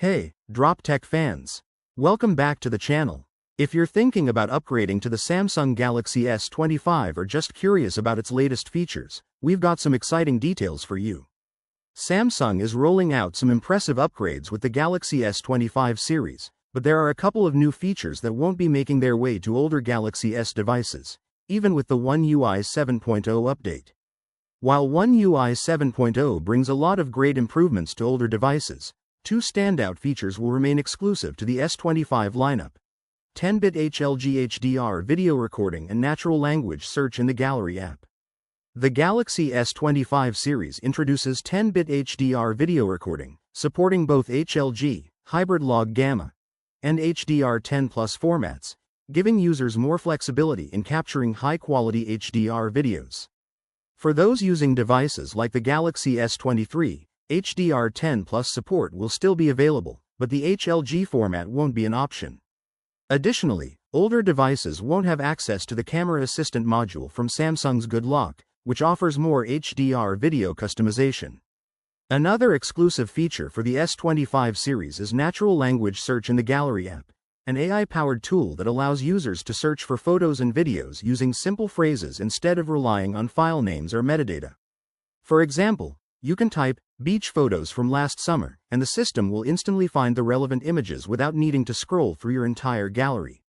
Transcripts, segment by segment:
Hey, Drop Tech fans! Welcome back to the channel. If you're thinking about upgrading to the Samsung Galaxy S25 or just curious about its latest features, we've got some exciting details for you. Samsung is rolling out some impressive upgrades with the Galaxy S25 series, but there are a couple of new features that won't be making their way to older Galaxy S devices, even with the One UI 7.0 update. While One UI 7.0 brings a lot of great improvements to older devices, two standout features will remain exclusive to the S25 lineup: 10-bit HLG HDR video recording and natural language search in the Gallery app. The Galaxy S25 series introduces 10-bit HDR video recording, supporting both HLG, hybrid log gamma, and HDR10+ formats, giving users more flexibility in capturing high-quality HDR videos. For those using devices like the Galaxy S23, HDR10+ support will still be available, but the HLG format won't be an option. Additionally, older devices won't have access to the Camera Assistant module from Samsung's Good Lock, which offers more HDR video customization. Another exclusive feature for the S25 series is natural language search in the Gallery app, an AI-powered tool that allows users to search for photos and videos using simple phrases instead of relying on file names or metadata. For example, you can type "beach photos from last summer," and the system will instantly find the relevant images without needing to scroll through your entire gallery.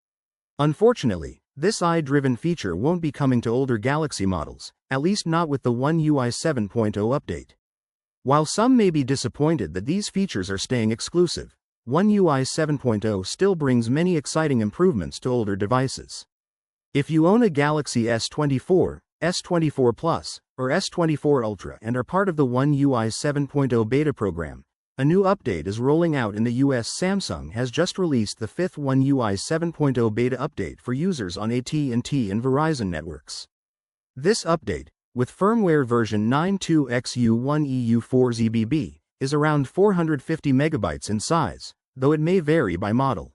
Unfortunately, this AI-driven feature won't be coming to older Galaxy models, at least not with the One UI 7.0 update. While some may be disappointed that these features are staying exclusive, One UI 7.0 still brings many exciting improvements to older devices. If you own a Galaxy S24, S24 Plus, or S24 Ultra and are part of the One UI 7.0 beta program, a new update is rolling out in the US. Samsung has just released the fifth One UI 7.0 beta update for users on AT&T and Verizon networks. This update, with firmware version 92XU1EU4ZBB, is around 450 megabytes in size, though it may vary by model.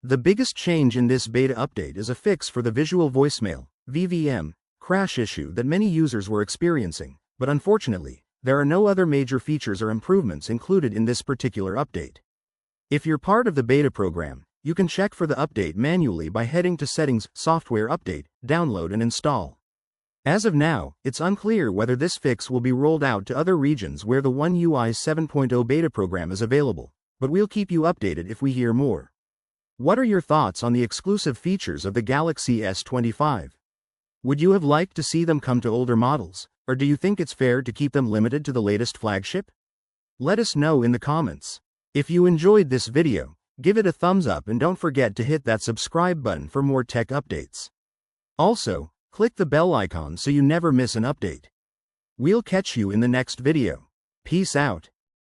The biggest change in this beta update is a fix for the visual voicemail (VVM) crash issue that many users were experiencing, but unfortunately, there are no other major features or improvements included in this particular update. If you're part of the beta program, you can check for the update manually by heading to Settings, Software Update, Download and Install. As of now, it's unclear whether this fix will be rolled out to other regions where the One UI 7.0 beta program is available, but we'll keep you updated if we hear more. What are your thoughts on the exclusive features of the Galaxy S25? Would you have liked to see them come to older models, or do you think it's fair to keep them limited to the latest flagship? Let us know in the comments. If you enjoyed this video, give it a thumbs up and don't forget to hit that subscribe button for more tech updates. Also, click the bell icon so you never miss an update. We'll catch you in the next video. Peace out.